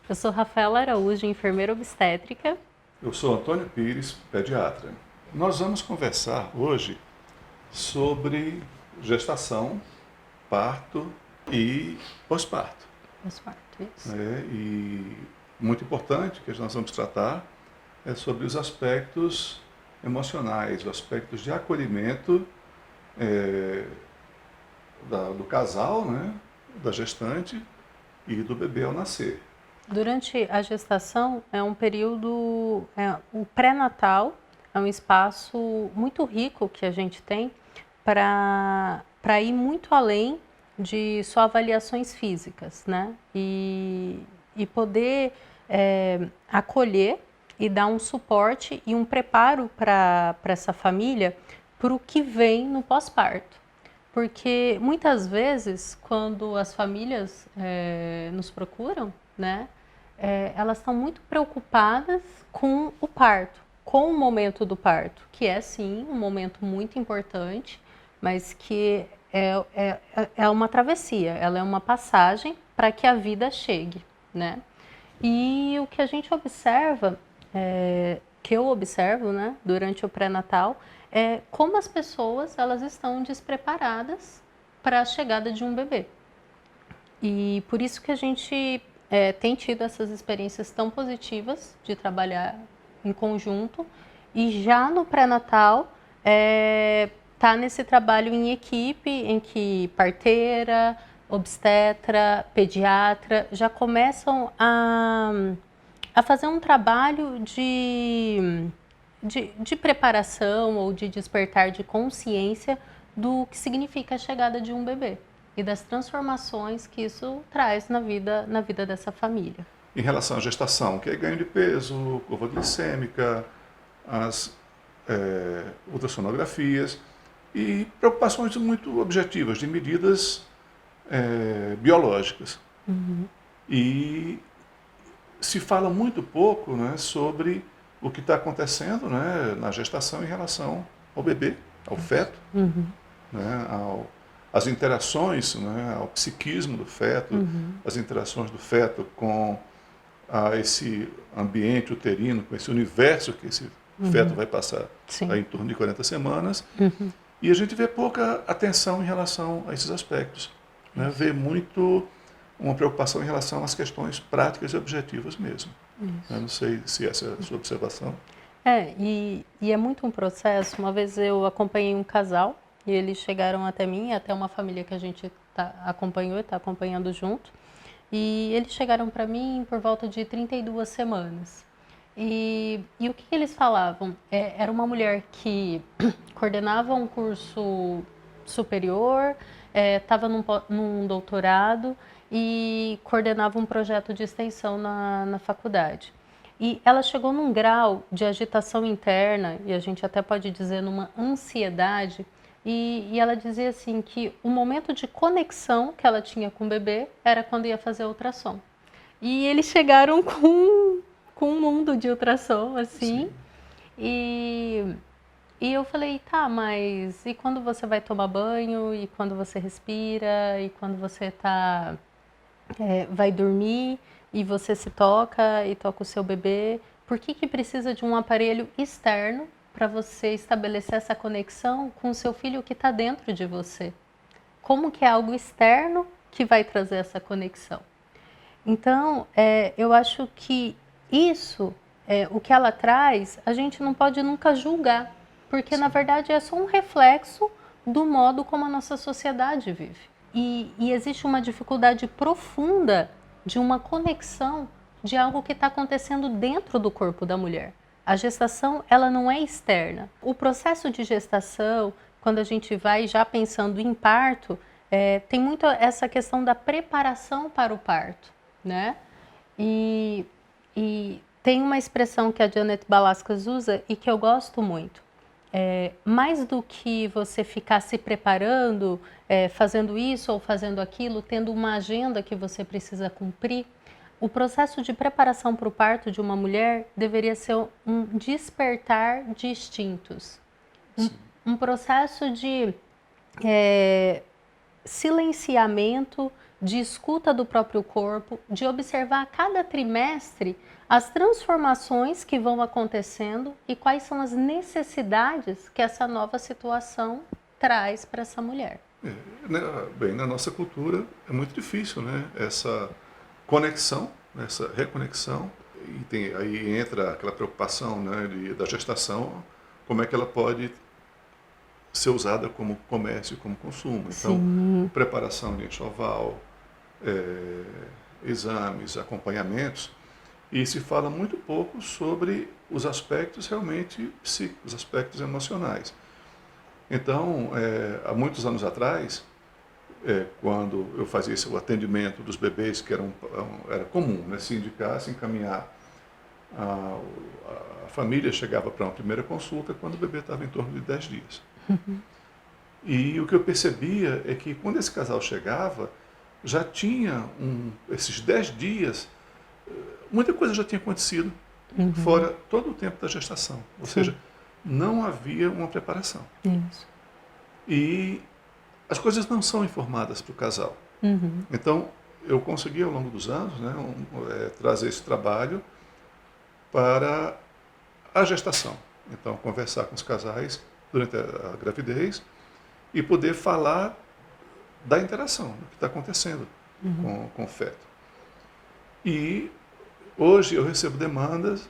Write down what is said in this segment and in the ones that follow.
Eu sou Rafaela Araújo, enfermeira obstétrica. Eu sou Antônio Pires, pediatra. Nós vamos conversar hoje sobre gestação, parto e pós-parto. Pós-parto, isso. E muito importante que nós vamos tratar é sobre os aspectos emocionais, os aspectos de acolhimento é, do casal, né, da gestante e do bebê ao nascer. Durante a gestação é um período, o pré-natal é um espaço muito rico que a gente tem para ir muito além de só avaliações físicas, né? E poder acolher e dar um suporte e um preparo para essa família para o que vem no pós-parto. Porque muitas vezes, quando as famílias nos procuram, né, elas estão muito preocupadas com o parto, com o momento do parto, que é sim um momento muito importante, mas que é uma travessia, ela é uma passagem para que a vida chegue, né? E o que a gente observa, que eu observo, né, durante o pré-natal, é como as pessoas elas estão despreparadas para a chegada de um bebê. E por isso que a gente tem tido essas experiências tão positivas de trabalhar em conjunto. E já no pré-natal, tá nesse trabalho em equipe, em que parteira, obstetra, pediatra já começam a fazer um trabalho de preparação ou de despertar de consciência do que significa a chegada de um bebê e das transformações que isso traz na vida dessa família. Em relação à gestação, que é ganho de peso, curva glicêmica, as ultrassonografias e preocupações muito objetivas de medidas biológicas. Uhum. E se fala muito pouco, né, sobre o que está acontecendo, né, na gestação em relação ao bebê, ao feto, Uhum. né, as interações, né, ao psiquismo do feto, Uhum. as interações do feto com esse ambiente uterino, com esse universo que esse feto vai passar Sim. em torno de 40 semanas. Uhum. E a gente vê pouca atenção em relação a esses aspectos. Né? Vê muito uma preocupação em relação às questões práticas e objetivas mesmo. Eu não sei se essa é a sua observação. E é muito um processo. Uma vez eu acompanhei um casal e eles chegaram até mim, até uma família que a gente acompanhou e está acompanhando junto. E eles chegaram para mim por volta de 32 semanas. E o que eles falavam? Era uma mulher que coordenava um curso superior, estava num doutorado e coordenava um projeto de extensão na faculdade. E ela chegou num grau de agitação interna, e a gente até pode dizer numa ansiedade, e ela dizia assim que o momento de conexão que ela tinha com o bebê era quando ia fazer a ultrassom. E eles chegaram com um mundo de ultrassom, assim, Sim. e, e eu falei, tá, mas e quando você vai tomar banho, e quando você respira, e quando você vai dormir, e você se toca, e toca o seu bebê, por que precisa de um aparelho externo para você estabelecer essa conexão com o seu filho que está dentro de você? Como que é algo externo que vai trazer essa conexão? Então, eu acho que isso, o que ela traz, a gente não pode nunca julgar, porque na verdade é só um reflexo do modo como a nossa sociedade vive. E existe uma dificuldade profunda de uma conexão de algo que está acontecendo dentro do corpo da mulher. A gestação, ela não é externa. O processo de gestação, quando a gente vai já pensando em parto, tem muito essa questão da preparação para o parto, né? E tem uma expressão que a Janet Balaskas usa e que eu gosto muito. Mais do que você ficar se preparando, fazendo isso ou fazendo aquilo, tendo uma agenda que você precisa cumprir, o processo de preparação para o parto de uma mulher deveria ser um despertar de instintos. Um processo de silenciamento, de escuta do próprio corpo, de observar a cada trimestre as transformações que vão acontecendo e quais são as necessidades que essa nova situação traz para essa mulher. Bem, na nossa cultura é muito difícil, né? Essa conexão, essa reconexão, e aí entra aquela preocupação, né, da gestação, como é que ela pode ser usada como comércio, como consumo. Então, Sim. preparação de enxoval, exames, acompanhamentos, e se fala muito pouco sobre os aspectos realmente psíquicos, os aspectos emocionais. Então, há muitos anos atrás, quando eu fazia o atendimento dos bebês, que era comum, né, se indicar, se encaminhar, a família chegava para uma primeira consulta quando o bebê estava em torno de 10 dias. E o que eu percebia é que quando esse casal chegava, já tinha esses 10 dias, muita coisa já tinha acontecido, fora todo o tempo da gestação. Ou seja, não havia uma preparação. Isso. E as coisas não são informadas para o casal. Então, eu consegui ao longo dos anos, né, trazer esse trabalho para a gestação. Então, conversar com os casais durante a gravidez e poder falar da interação, do que está acontecendo com o feto. E hoje eu recebo demandas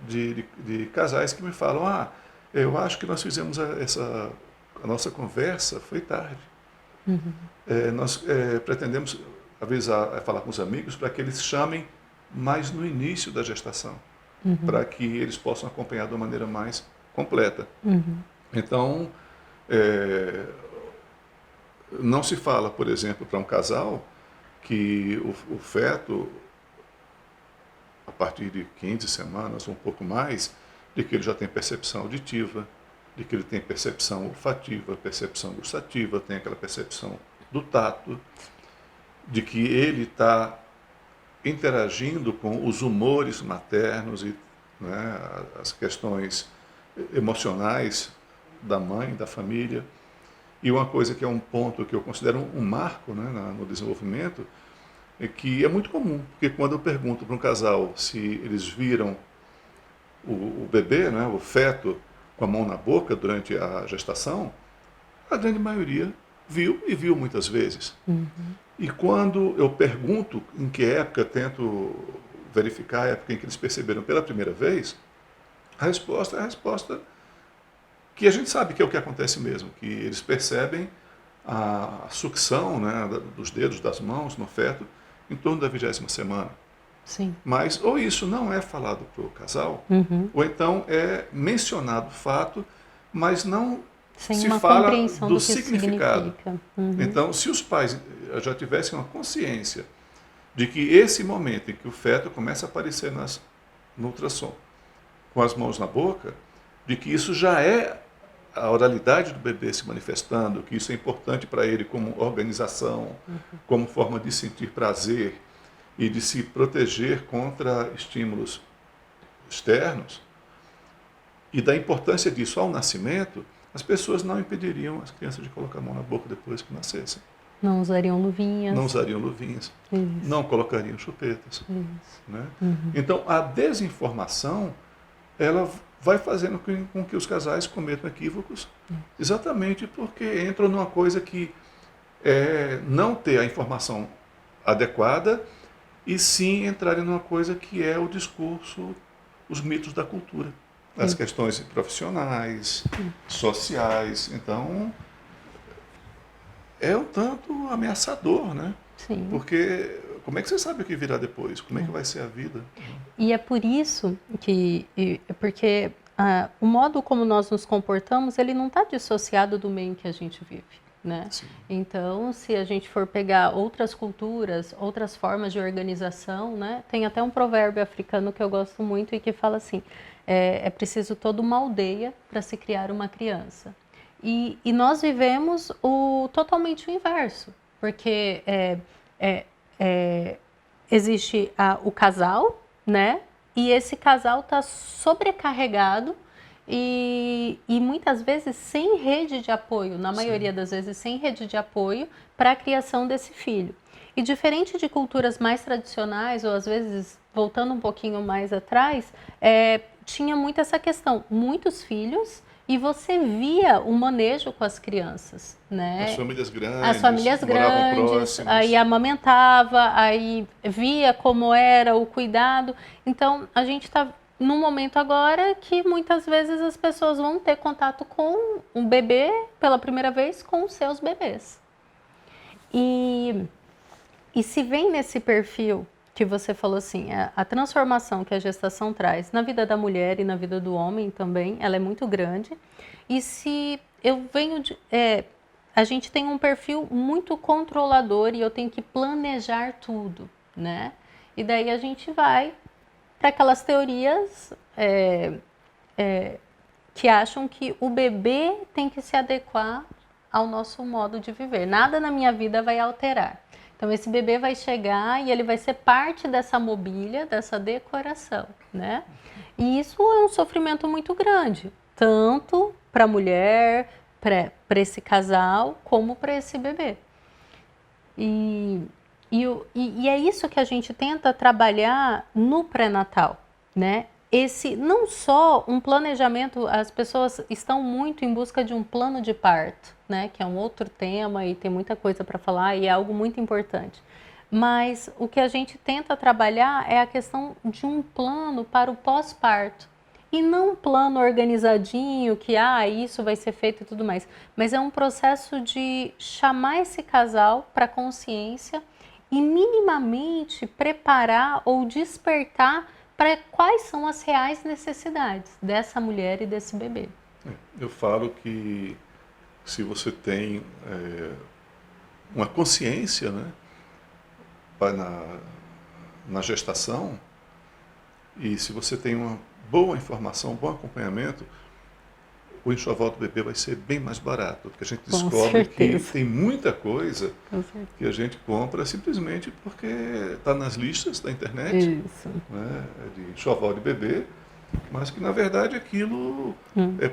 de casais que me falam: eu acho que nós fizemos a nossa conversa foi tarde. Nós pretendemos avisar, falar com os amigos para que eles chamem mais no início da gestação, para que eles possam acompanhar de uma maneira mais completa. Então, não se fala, por exemplo, para um casal que o feto, a partir de 15 semanas ou um pouco mais, de que ele já tem percepção auditiva, de que ele tem percepção olfativa, percepção gustativa, tem aquela percepção do tato, de que ele está interagindo com os humores maternos e, né, as questões emocionais da mãe, da família. E uma coisa que é um ponto que eu considero um marco, né, no desenvolvimento, é que é muito comum, porque quando eu pergunto para um casal se eles viram o bebê, né, o feto, com a mão na boca durante a gestação, a grande maioria viu e viu muitas vezes. E quando eu pergunto em que época, tento verificar a época em que eles perceberam pela primeira vez, a resposta é a resposta que a gente sabe que é o que acontece mesmo, que eles percebem a sucção, né, dos dedos, das mãos no feto em torno da 20ª semana. Sim. Mas ou isso não é falado para o casal, ou então é mencionado o fato, mas não Sem se uma fala compreensão do do que isso significado. significa. Então, se os pais já tivessem uma consciência de que esse momento em que o feto começa a aparecer no ultrassom, com as mãos na boca, de que isso já é a oralidade do bebê se manifestando, que isso é importante para ele como organização, como forma de sentir prazer e de se proteger contra estímulos externos, e da importância disso ao nascimento, as pessoas não impediriam as crianças de colocar a mão na boca depois que nascessem. Não usariam luvinhas. Não usariam luvinhas. Isso. Não colocariam chupetas. Isso. Né? Então, a desinformação, ela vai fazendo com que os casais cometam equívocos, exatamente porque entram numa coisa que é não ter a informação adequada e sim entrarem numa coisa que é o discurso, os mitos da cultura, as questões profissionais, sociais. Então, é um tanto ameaçador, né? Sim. Porque como é que você sabe o que virá depois? Como é que vai ser a vida? E é por isso porque o modo como nós nos comportamos, ele não está dissociado do meio em que a gente vive, né? Sim. Então, se a gente for pegar outras culturas, outras formas de organização, né? Tem até um provérbio africano que eu gosto muito e que fala assim: é preciso toda uma aldeia para se criar uma criança. E nós vivemos totalmente o inverso, porque existe o casal, né? E esse casal está sobrecarregado e muitas vezes sem rede de apoio, na maioria das vezes sem rede de apoio para a criação desse filho. E diferente de culturas mais tradicionais, ou às vezes voltando um pouquinho mais atrás, tinha muito essa questão, muitos filhos, e você via o manejo com as crianças, né? As famílias grandes, aí amamentava, aí via como era o cuidado. Então, a gente está num momento agora que muitas vezes as pessoas vão ter contato com um bebê pela primeira vez com os seus bebês. E se vem nesse perfil que você falou assim, a transformação que a gestação traz na vida da mulher e na vida do homem também, ela é muito grande. E se eu venho a gente tem um perfil muito controlador e eu tenho que planejar tudo, né? E daí a gente vai para aquelas teorias que acham que o bebê tem que se adequar ao nosso modo de viver. Nada na minha vida vai alterar. Então, esse bebê vai chegar e ele vai ser parte dessa mobília, dessa decoração, né? E isso é um sofrimento muito grande, tanto para a mulher, para esse casal, como para esse bebê. E é isso que a gente tenta trabalhar no pré-natal, né? Não só um planejamento, as pessoas estão muito em busca de um plano de parto, né? Que é um outro tema e tem muita coisa para falar e é algo muito importante. Mas o que a gente tenta trabalhar é a questão de um plano para o pós-parto. E não um plano organizadinho que, isso vai ser feito e tudo mais. Mas é um processo de chamar esse casal para a consciência e minimamente preparar ou despertar para quais são as reais necessidades dessa mulher e desse bebê. Eu falo que se você tem uma consciência, né, na gestação, e se você tem uma boa informação, um bom acompanhamento, o enxoval do bebê vai ser bem mais barato, porque a gente descobre que tem muita coisa que a gente compra simplesmente porque está nas listas da internet, né, de enxoval de bebê, mas que na verdade aquilo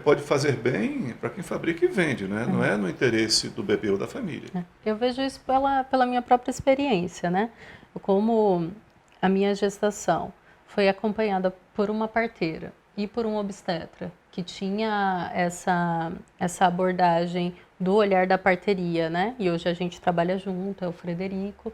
pode fazer bem para quem fabrica e vende, né? Não é no interesse do bebê ou da família. Eu vejo isso pela minha própria experiência, né? Como a minha gestação foi acompanhada por uma parteira e por um obstetra, que tinha essa abordagem do olhar da parteria, né? E hoje a gente trabalha junto, é o Frederico.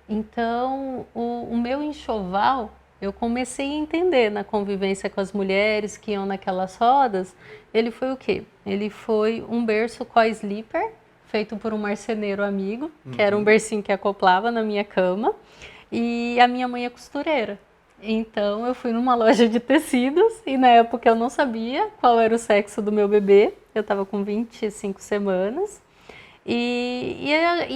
Então, o meu enxoval, eu comecei a entender na convivência com as mulheres que iam naquelas rodas, ele foi o quê? Ele foi um berço co-sleeper, feito por um marceneiro amigo, que era um bercinho que acoplava na minha cama, e a minha mãe é costureira. Então, eu fui numa loja de tecidos e na época eu não sabia qual era o sexo do meu bebê. Eu estava com 25 semanas. E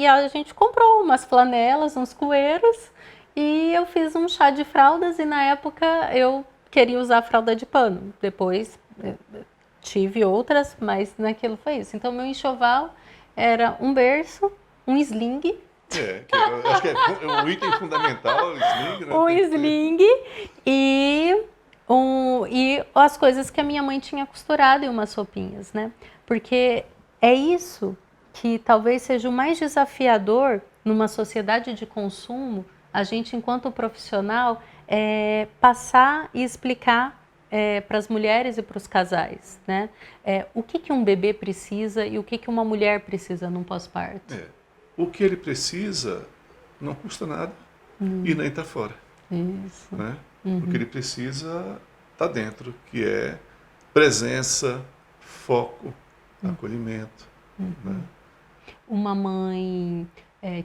a gente comprou umas flanelas, uns cueiros e eu fiz um chá de fraldas e na época eu queria usar fralda de pano. Depois tive outras, mas naquilo foi isso. Então, meu enxoval era um berço, um sling. Eu acho que é um item fundamental, o sling, né? Um sling e as coisas que a minha mãe tinha costurado e umas roupinhas, né? Porque é isso que talvez seja o mais desafiador numa sociedade de consumo, a gente, enquanto profissional, passar e explicar para as mulheres e para os casais, né? O que um bebê precisa e o que uma mulher precisa num pós-parto. O que ele precisa não custa nada e nem está fora. Isso. Né? O que ele precisa está dentro, que é presença, foco, acolhimento. Né? Uma mãe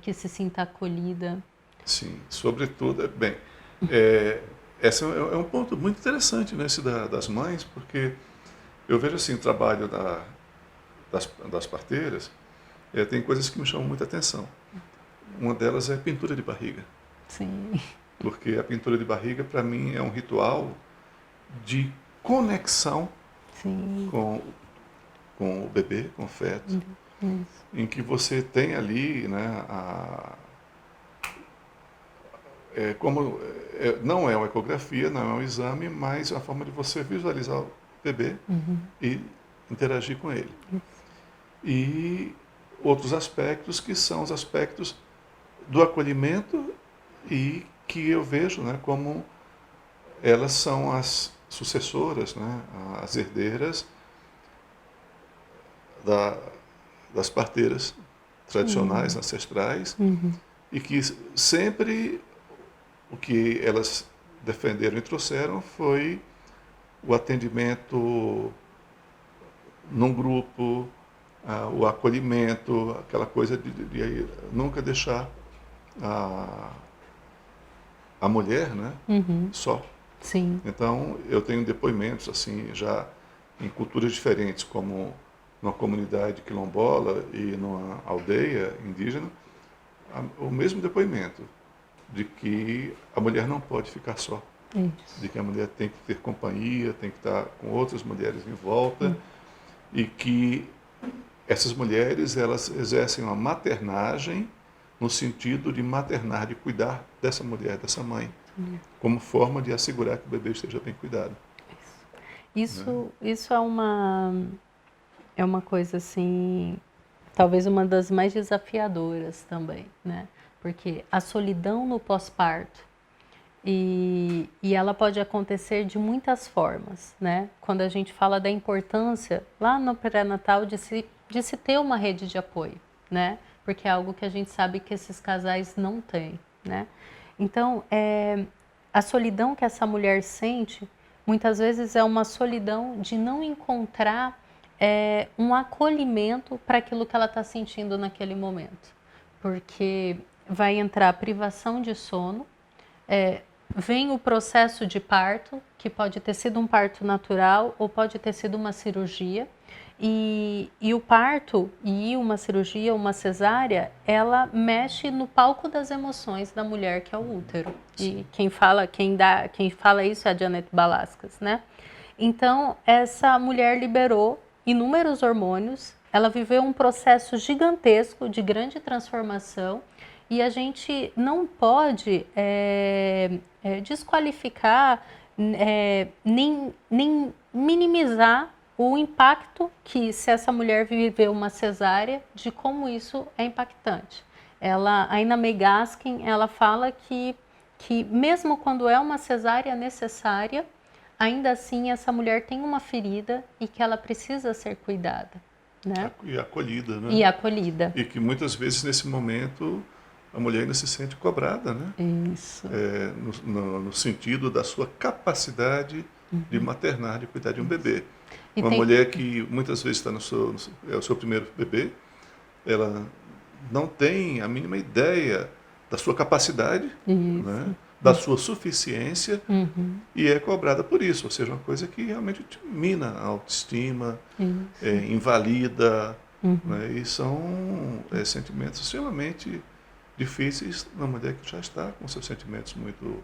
que se sinta acolhida. Sim, sobretudo. Bem, esse é um ponto muito interessante, né, esse das mães, porque eu vejo assim, o trabalho das parteiras, tem coisas que me chamam muita atenção. Uma delas é a pintura de barriga. Sim. Porque a pintura de barriga, para mim, é um ritual de conexão com o bebê, com o feto, em que você tem ali, né, não é uma ecografia, não é um exame, mas é uma forma de você visualizar bebê e interagir com ele. E outros aspectos que são os aspectos do acolhimento e que eu vejo, né, como elas são as sucessoras, né, as herdeiras das parteiras tradicionais, ancestrais, e que sempre o que elas defenderam e trouxeram foi o atendimento num grupo, o acolhimento, aquela coisa de nunca deixar a mulher, né, só. Sim. Então, eu tenho depoimentos assim já em culturas diferentes, como numa comunidade quilombola e numa aldeia indígena, o mesmo depoimento de que a mulher não pode ficar só, Isso. de que a mulher tem que ter companhia, tem que estar com outras mulheres em volta e que essas mulheres elas exercem uma maternagem no sentido de maternar, de cuidar dessa mulher, dessa mãe, como forma de assegurar que o bebê esteja bem cuidado. Isso é uma coisa assim, talvez uma das mais desafiadoras também, né? Porque a solidão no pós-parto, e ela pode acontecer de muitas formas, né? Quando a gente fala da importância, lá no pré-natal, de se ter uma rede de apoio, né? Porque é algo que a gente sabe que esses casais não têm, né? Então, a solidão que essa mulher sente, muitas vezes é uma solidão de não encontrar um acolhimento para aquilo que ela está sentindo naquele momento. Porque vai entrar a privação de sono, vem o processo de parto, que pode ter sido um parto natural ou pode ter sido uma cirurgia. E o parto e uma cirurgia, uma cesárea, ela mexe no palco das emoções da mulher, que é o útero. E quem fala isso é a Janet Balaskas, né? Então, essa mulher liberou inúmeros hormônios, ela viveu um processo gigantesco de grande transformação e a gente não pode desqualificar nem minimizar o impacto que, se essa mulher viveu uma cesárea, de como isso é impactante. A Ina May Gaskin, ela fala que mesmo quando é uma cesárea necessária, ainda assim essa mulher tem uma ferida e que ela precisa ser cuidada, né? E acolhida, né? E acolhida. E que muitas vezes nesse momento a mulher ainda se sente cobrada, né? Isso. No sentido da sua capacidade de maternar, de cuidar de um bebê. E Uma mulher que muitas vezes está é o seu primeiro bebê, ela não tem a mínima ideia da sua capacidade, né? Da sua suficiência, e é cobrada por isso, ou seja, uma coisa que realmente mina a autoestima, invalida, né? E são sentimentos extremamente difíceis na mulher que já está com seus sentimentos muito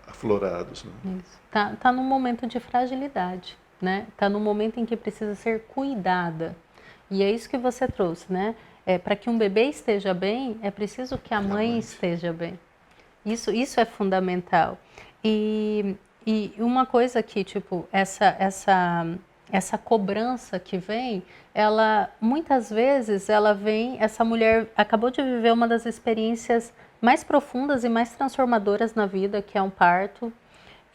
aflorados. Né? Isso. Tá num momento de fragilidade, né? Tá num momento em que precisa ser cuidada. E é isso que você trouxe, né? Para que um bebê esteja bem, é preciso que a mãe esteja bem. Isso é fundamental. E uma coisa que, tipo, essa cobrança que vem, muitas vezes essa mulher acabou de viver uma das experiências mais profundas e mais transformadoras na vida, que é um parto,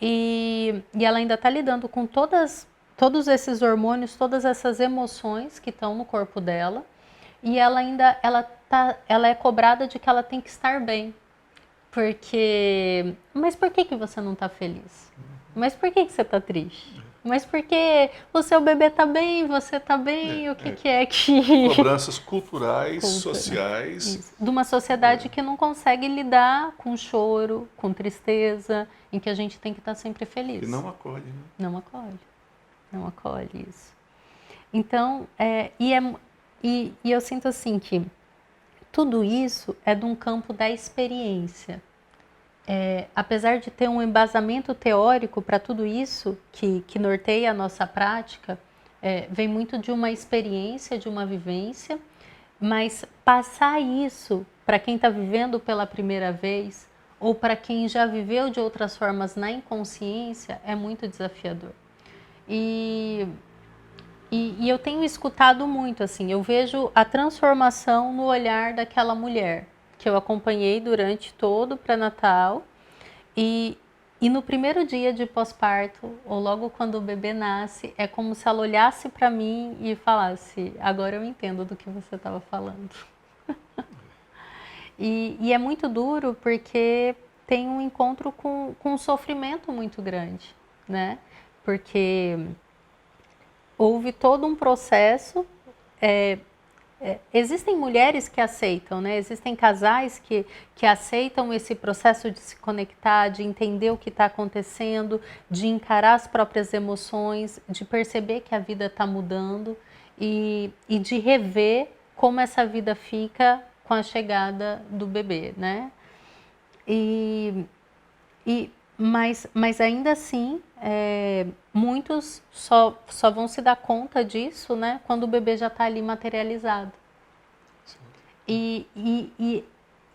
e ela ainda está lidando com todos esses hormônios, todas essas emoções que estão no corpo dela, e ela é cobrada de que ela tem que estar bem. Mas por que você não está feliz? Mas por que você está triste? Mas porque o seu bebê está bem, você está bem, o que é que... Cobranças culturais, sociais. Isso. De uma sociedade que não consegue lidar com choro, com tristeza, em que a gente tem que estar sempre feliz. E não acolhe, né? Não acolhe. Não acolhe isso. Então, e eu sinto assim que tudo isso é de um campo da experiência. Apesar de ter um embasamento teórico para tudo isso, que norteia a nossa prática, vem muito de uma experiência, de uma vivência, mas passar isso para quem está vivendo pela primeira vez, ou para quem já viveu de outras formas na inconsciência, é muito desafiador. E eu tenho escutado muito, assim, eu vejo a transformação no olhar daquela mulher que eu acompanhei durante todo o pré-natal e no primeiro dia de pós-parto, ou logo quando o bebê nasce, é como se ela olhasse para mim e falasse: agora eu entendo do que você estava falando. E é muito duro porque tem um encontro com um sofrimento muito grande, né? Porque houve todo um processo. Existem mulheres que aceitam, né? Existem casais que aceitam esse processo de se conectar, de entender o que está acontecendo, de encarar as próprias emoções, de perceber que a vida está mudando e de rever como essa vida fica com a chegada do bebê, né? Mas ainda assim, muitos só vão se dar conta disso, né, quando o bebê já está ali materializado. E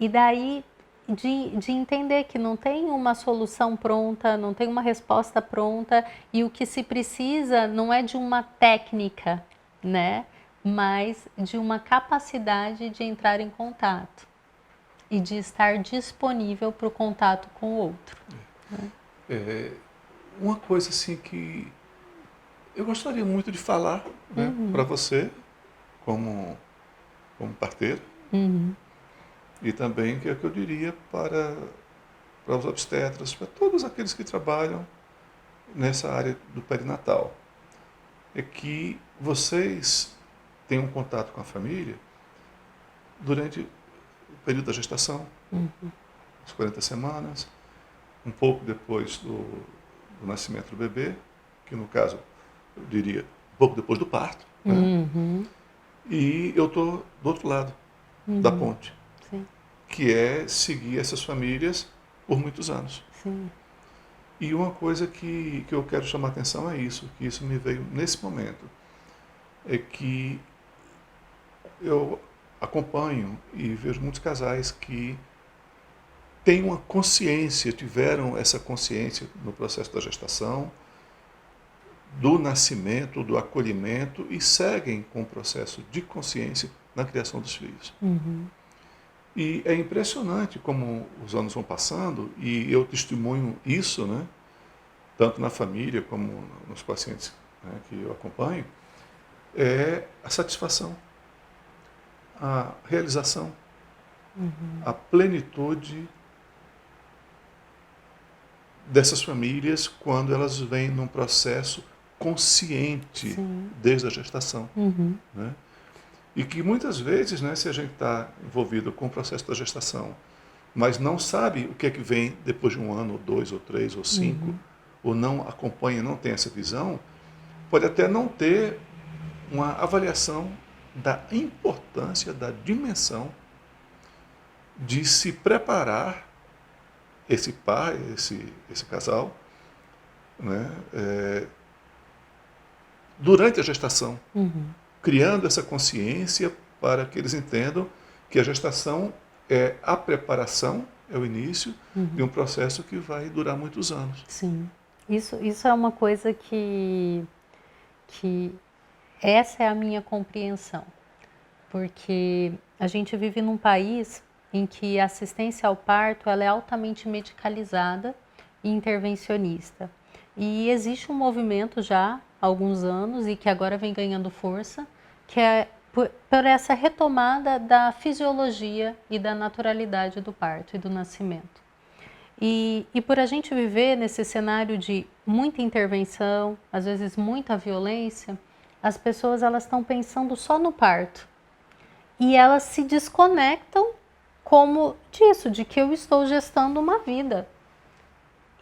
daí de entender que não tem uma solução pronta, não tem uma resposta pronta, e o que se precisa não é de uma técnica, né, mas de uma capacidade de entrar em contato e de estar disponível para o contato com o outro. Uma coisa assim que eu gostaria muito de falar, né, para você, como parteira, e também que é o que eu diria para os obstetras, para todos aqueles que trabalham nessa área do perinatal, é que vocês tenham um contato com a família durante o período da gestação, as 40 semanas, um pouco depois do nascimento do bebê, que no caso, eu diria, um pouco depois do parto, né? E eu estou do outro lado da ponte, Sim. que é seguir essas famílias por muitos anos. Sim. E uma coisa que eu quero chamar a atenção é isso, que isso me veio nesse momento, é que eu acompanho e vejo muitos casais que têm uma consciência, tiveram essa consciência no processo da gestação, do nascimento, do acolhimento e seguem com o processo de consciência na criação dos filhos. E é impressionante como os anos vão passando e eu testemunho isso, né, tanto na família como nos pacientes, né, que eu acompanho, é a satisfação, a realização, a plenitude dessas famílias quando elas vêm num processo consciente. Sim. Desde a gestação. Né? E que muitas vezes, né, se a gente está envolvido com o processo da gestação, mas não sabe o que é que vem depois de 1 ano, ou 2, ou 3, ou 5, ou não acompanha, não tem essa visão, pode até não ter uma avaliação da importância, da dimensão de se preparar esse pai, esse casal, né, durante a gestação, criando essa consciência para que eles entendam que a gestação é a preparação, é o início de um processo que vai durar muitos anos. Sim, isso é uma coisa que essa é a minha compreensão, porque a gente vive num país em que a assistência ao parto ela é altamente medicalizada e intervencionista. E existe um movimento já há alguns anos e que agora vem ganhando força, que é por essa retomada da fisiologia e da naturalidade do parto e do nascimento. E por a gente viver nesse cenário de muita intervenção, às vezes muita violência, as pessoas elas estão pensando só no parto. E elas se desconectam como disso, de que eu estou gestando uma vida.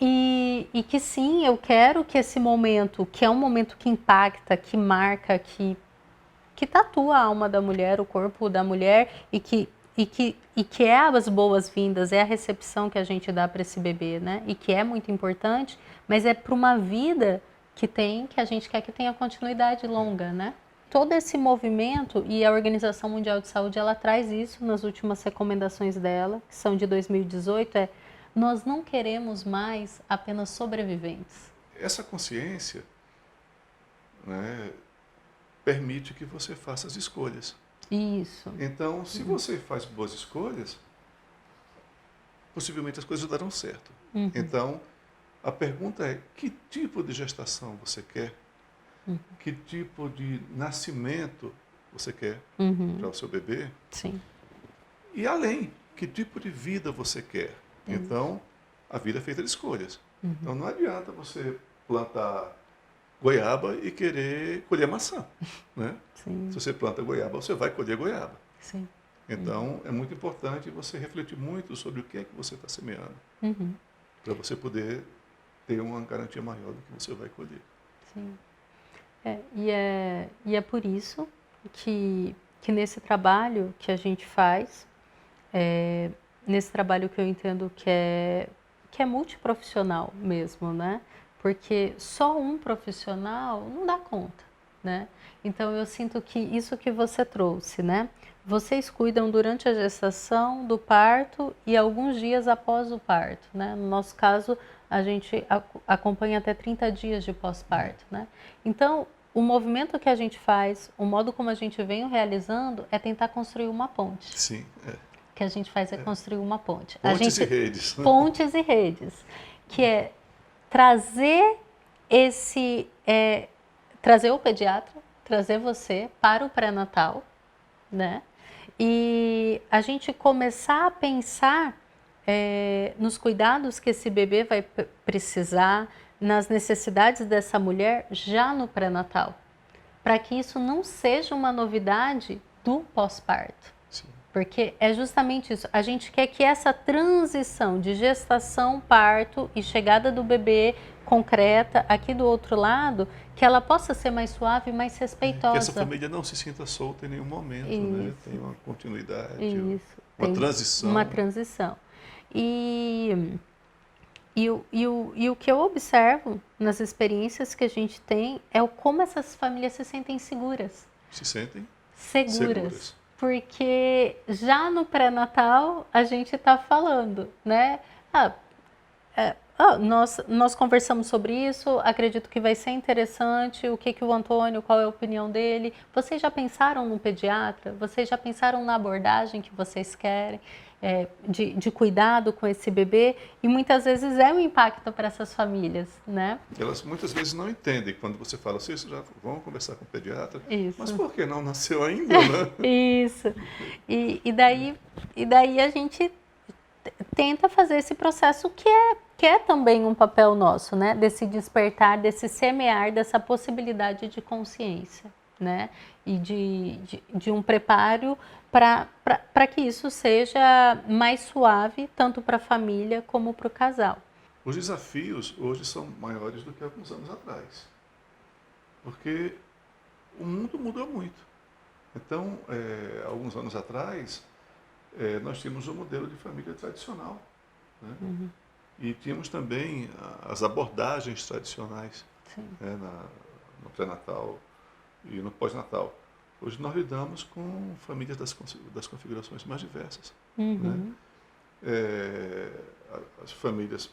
E que sim, eu quero que esse momento, que é um momento que impacta, que marca, que tatua a alma da mulher, o corpo da mulher, e que é as boas-vindas, é a recepção que a gente dá para esse bebê, né? E que é muito importante, mas é para uma vida que a gente quer que tenha continuidade longa, né? Todo esse movimento, e a Organização Mundial de Saúde, ela traz isso nas últimas recomendações dela, que são de 2018, nós não queremos mais apenas sobreviventes. Essa consciência né, permite que você faça as escolhas. Isso. Então, se você faz boas escolhas, possivelmente as coisas darão certo. Então, a pergunta é: que tipo de gestação você quer? Que tipo de nascimento você quer para o seu bebê? Sim. E além, que tipo de vida você quer? Então, a vida é feita de escolhas. Então, não adianta você plantar goiaba e querer colher maçã, né? Sim. Se você planta goiaba, você vai colher goiaba. Sim. Então, é muito importante você refletir muito sobre o que é que você está semeando, para você poder ter uma garantia maior do que você vai colher. Sim. E é por isso que nesse trabalho que a gente faz, nesse trabalho que eu entendo que é multiprofissional mesmo, né? Porque só um profissional não dá conta, né? Então eu sinto que isso que você trouxe, né? Vocês cuidam durante a gestação, do parto e alguns dias após o parto, né? No nosso caso, a gente acompanha até 30 dias de pós-parto, né? Então, o movimento que a gente faz, o modo como a gente vem realizando é tentar construir uma ponte. Sim, O que a gente faz é construir uma ponte. Pontes e redes. Pontes e redes, que é trazer trazer o pediatra, trazer você para o pré-natal, né? E a gente começar a pensar nos cuidados que esse bebê vai precisar, nas necessidades dessa mulher já no pré-natal, para que isso não seja uma novidade do pós-parto. Sim. Porque é justamente isso, a gente quer que essa transição de gestação, parto e chegada do bebê concreta aqui do outro lado, que ela possa ser mais suave e mais respeitosa. Que essa família não se sinta solta em nenhum momento, né? Tem uma continuidade, uma transição. Uma transição. E o que eu observo nas experiências que a gente tem é como essas famílias se sentem seguras. Se sentem seguras. Porque já no pré-natal a gente está falando, né? Nós conversamos sobre isso, acredito que vai ser interessante, o que o Antônio, qual é a opinião dele. Vocês já pensaram no pediatra? Vocês já pensaram na abordagem que vocês querem? De cuidado com esse bebê, e muitas vezes é um impacto para essas famílias, né? Elas muitas vezes não entendem quando você fala assim: já vão conversar com o pediatra. Isso. Mas por que não nasceu ainda, né? Isso. E daí a gente tenta fazer esse processo que é também um papel nosso, né? Desse despertar, desse semear, dessa possibilidade de consciência, né? E de um preparo para que isso seja mais suave, tanto para a família como para o casal. Os desafios hoje são maiores do que alguns anos atrás, porque o mundo mudou muito. Então, alguns anos atrás, nós tínhamos um modelo de família tradicional, né? E tínhamos também as abordagens tradicionais, né, no pré-natal e no pós-natal. Hoje nós lidamos com famílias das configurações mais diversas, né? As famílias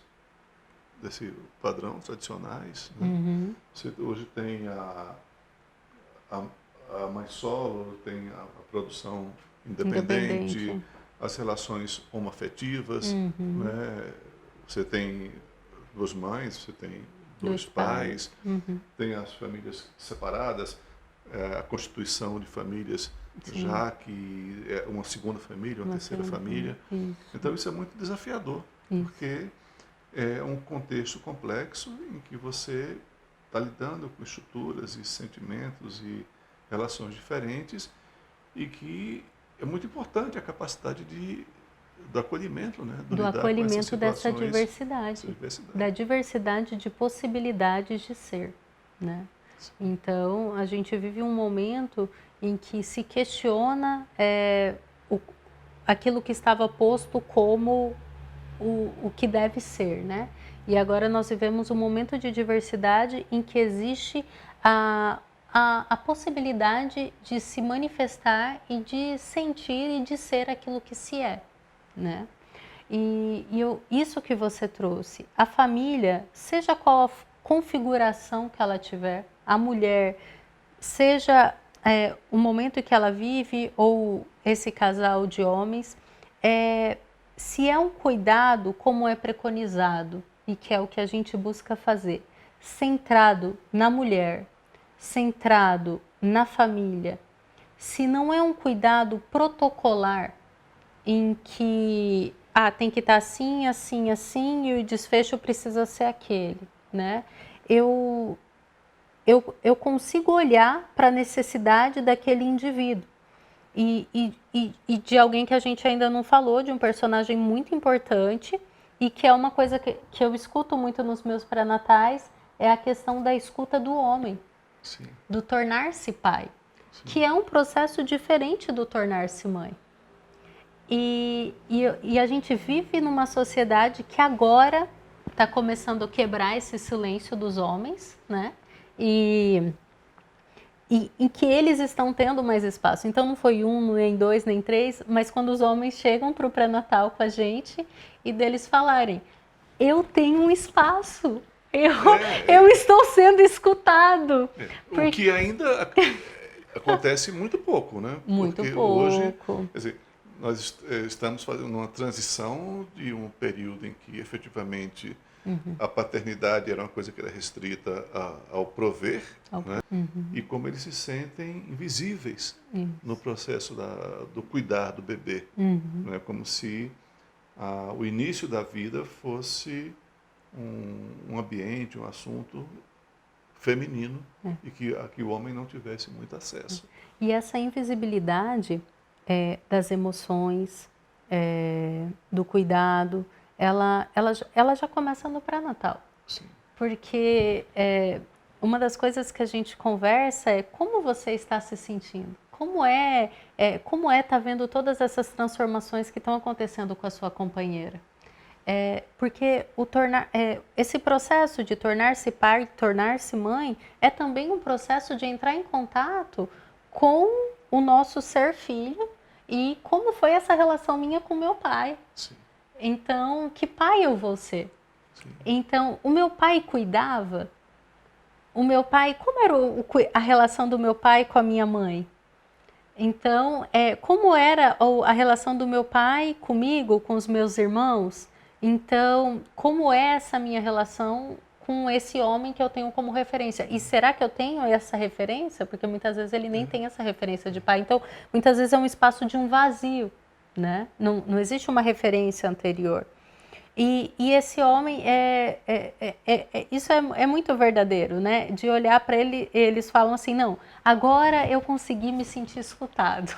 desse padrão tradicionais, né? Você hoje tem a mãe solo, tem a produção independente, as relações homoafetivas, né? Você tem duas mães, você tem dois pais, tem as famílias separadas, a constituição de famílias, já que é uma segunda família, uma terceira família. Então isso é muito desafiador, porque é um contexto complexo em que você está lidando com estruturas e sentimentos e relações diferentes, e que é muito importante a capacidade do acolhimento, né? Do acolhimento dessa diversidade, da diversidade de possibilidades de ser, né? Então, a gente vive um momento em que se questiona aquilo que estava posto como o que deve ser, né? E agora nós vivemos um momento de diversidade em que existe a possibilidade de se manifestar e de sentir e de ser aquilo que se é, né? Isso que você trouxe, a família, seja qual a configuração que ela tiver, a mulher, seja o momento que ela vive ou esse casal de homens, se é um cuidado como é preconizado e que é o que a gente busca fazer, centrado na mulher, centrado na família, se não é um cuidado protocolar em que tem que estar assim, assim, assim e o desfecho precisa ser aquele, né? Eu consigo olhar para a necessidade daquele indivíduo e de alguém que a gente ainda não falou, de um personagem muito importante e que é uma coisa que eu escuto muito nos meus pré-natais, é a questão da escuta do homem, Sim. do tornar-se pai, Sim. que é um processo diferente do tornar-se mãe. E a gente vive numa sociedade que agora está começando a quebrar esse silêncio dos homens, né? E em que eles estão tendo mais espaço. Então não foi um, nem dois, nem três, mas quando os homens chegam para o pré-natal com a gente e deles falarem, eu tenho um espaço, eu estou sendo escutado. O que ainda acontece muito pouco, né? Muito Porque pouco. hoje, quer dizer, nós estamos fazendo uma transição de um período em que efetivamente a paternidade era uma coisa que era restrita ao prover, né? E como eles se sentem invisíveis no processo do cuidar do bebê. Não é como se o início da vida fosse um ambiente, um assunto feminino e que o homem não tivesse muito acesso. E essa invisibilidade das emoções, do cuidado, ela já começa no pré-natal. Sim. Porque uma das coisas que a gente conversa é como você está se sentindo. Como tá vendo todas essas transformações que estão acontecendo com a sua companheira. Porque esse processo de tornar-se pai, tornar-se mãe, é também um processo de entrar em contato com o nosso ser filho e como foi essa relação minha com meu pai. Sim. Então, que pai eu vou ser? Sim. Então, o meu pai cuidava? O meu pai, como era a relação do meu pai com a minha mãe? Então, como era a relação do meu pai comigo, com os meus irmãos? Então, como é essa minha relação com esse homem que eu tenho como referência? E será que eu tenho essa referência? Porque muitas vezes ele nem tem essa referência de pai. Então, muitas vezes é um espaço de um vazio, né? Não existe uma referência anterior. E esse homem, isso é muito verdadeiro, né? De olhar para ele, eles falam assim, não, agora eu consegui me sentir escutado.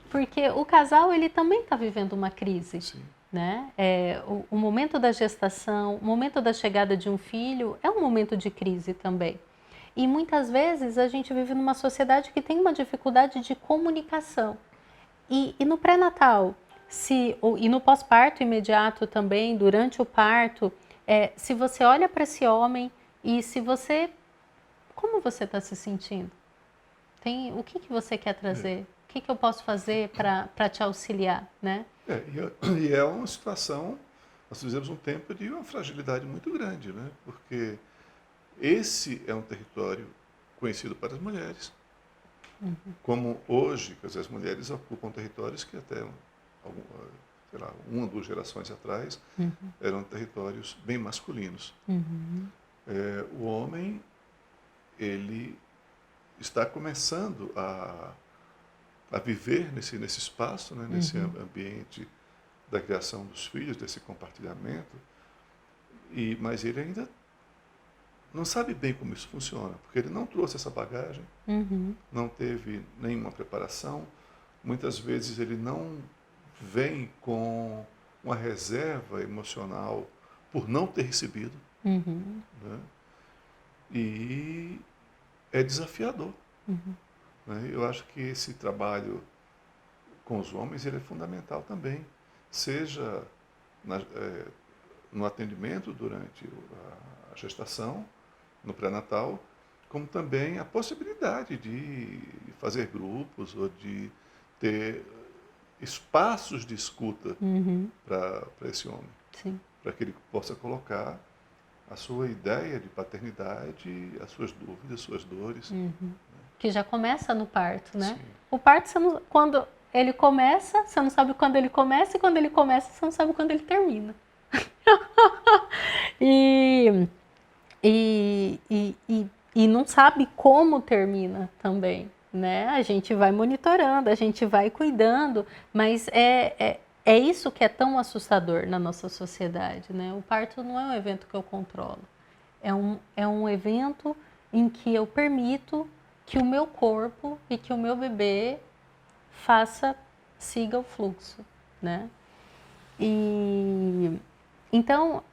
Porque o casal, ele também está vivendo uma crise. Sim. Né? O momento da gestação, o momento da chegada de um filho é um momento de crise também. E muitas vezes a gente vive numa sociedade que tem uma dificuldade de comunicação. E no pré-natal, e no pós-parto imediato também, durante o parto, se você olha para esse homem e como você está se sentindo? O que você quer trazer? O que eu posso fazer para te auxiliar, né? E é uma situação, nós vivemos um tempo de uma fragilidade muito grande, né? Porque esse é um território conhecido para as mulheres, como hoje, quer dizer, as mulheres ocupam territórios que até sei lá, 1 ou 2 gerações atrás eram territórios bem masculinos. O homem, ele está começando a viver nesse espaço, né, nesse ambiente da criação dos filhos, desse compartilhamento, mas ele ainda não sabe bem como isso funciona, porque ele não trouxe essa bagagem, não teve nenhuma preparação, muitas vezes ele não vem com uma reserva emocional por não ter recebido, né? E é desafiador. Eu acho que esse trabalho com os homens ele é fundamental também, seja no atendimento durante a gestação, no pré-natal, como também a possibilidade de fazer grupos ou de ter espaços de escuta para esse homem, para que ele possa colocar a sua ideia de paternidade, as suas dúvidas, as suas dores. Que já começa no parto, né? Sim. O parto, quando ele começa, você não sabe quando ele começa, e quando ele começa, você não sabe quando ele termina. E, e não sabe como termina também, né? A gente vai monitorando, a gente vai cuidando, mas é isso que é tão assustador na nossa sociedade, né? O parto não é um evento que eu controlo. É um evento em que eu permito que o meu corpo e que o meu bebê siga o fluxo, né? E então,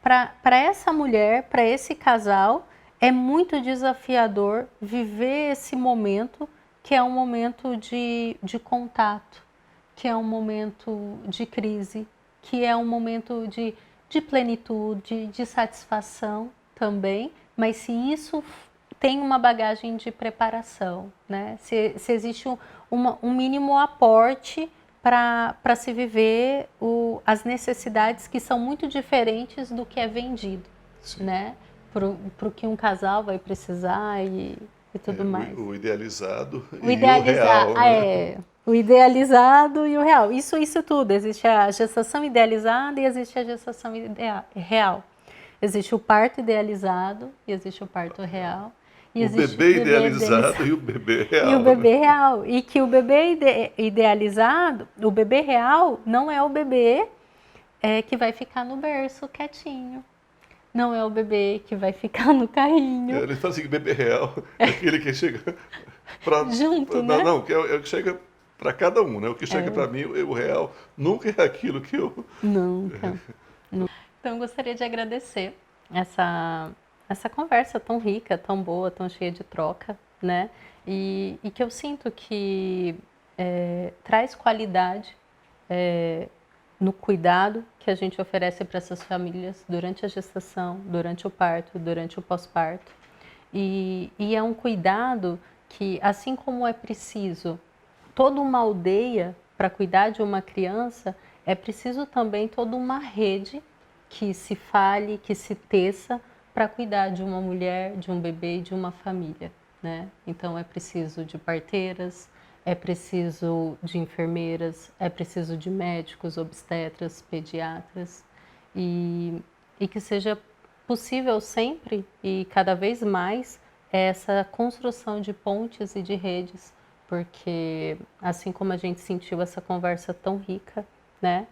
para essa mulher, para esse casal, é muito desafiador viver esse momento, que é um momento de contato, que é um momento de crise, que é um momento de plenitude, de satisfação também, mas se isso tem uma bagagem de preparação, né? Se existe um mínimo aporte para se viver as necessidades que são muito diferentes do que é vendido, Sim. né? Pro que um casal vai precisar e tudo mais. O idealizado O e o real, né? o idealizado e o real. Isso tudo. Existe a gestação idealizada e existe a gestação real. Existe o parto idealizado e existe o parto real. E O existe bebê idealizado e o bebê real. E o bebê real. E que o bebê idealizado, o bebê real, não é o bebê que vai ficar no berço quietinho. Não é o bebê que vai ficar no carrinho. Ele fala assim que bebê real é aquele que chega para... Junto, né? Não, que é o que chega para cada um, né? O que chega para mim, o real, nunca é aquilo que eu... Nunca. Então, eu gostaria de agradecer essa conversa tão rica, tão boa, tão cheia de troca, né? E que eu sinto que traz qualidade no cuidado que a gente oferece para essas famílias durante a gestação, durante o parto, durante o pós-parto. E é um cuidado que, assim como é preciso toda uma aldeia para cuidar de uma criança, é preciso também toda uma rede que se fale, que se teça para cuidar de uma mulher, de um bebê e de uma família, né? Então é preciso de parteiras, é preciso de enfermeiras, é preciso de médicos, obstetras, pediatras e que seja possível sempre e cada vez mais essa construção de pontes e de redes, porque assim como a gente sentiu essa conversa tão rica, né?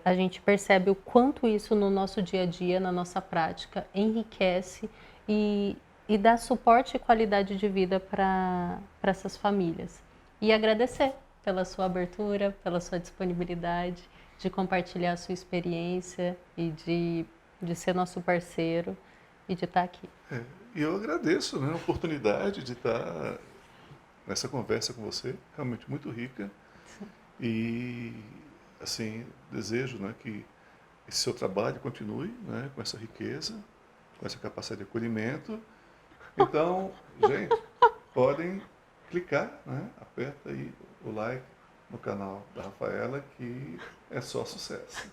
A gente percebe o quanto isso no nosso dia a dia, na nossa prática, enriquece e dá suporte e qualidade de vida para essas famílias. E agradecer pela sua abertura, pela sua disponibilidade de compartilhar a sua experiência e de ser nosso parceiro e de estar aqui. E eu agradeço, né, a oportunidade de estar nessa conversa com você, realmente muito rica. E, assim, desejo, né, que esse seu trabalho continue, né, com essa riqueza, com essa capacidade de acolhimento. Então, gente, podem clicar, né, aperta aí o like no canal da Rafaela, que é só sucesso.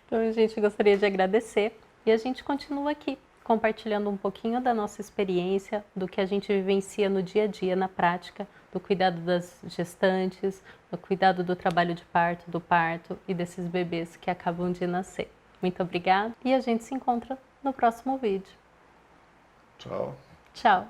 Então, a gente gostaria de agradecer e a gente continua aqui compartilhando um pouquinho da nossa experiência, do que a gente vivencia no dia a dia, na prática, do cuidado das gestantes, do cuidado do trabalho de parto, do parto e desses bebês que acabam de nascer. Muito obrigada e a gente se encontra no próximo vídeo. Tchau. Tchau.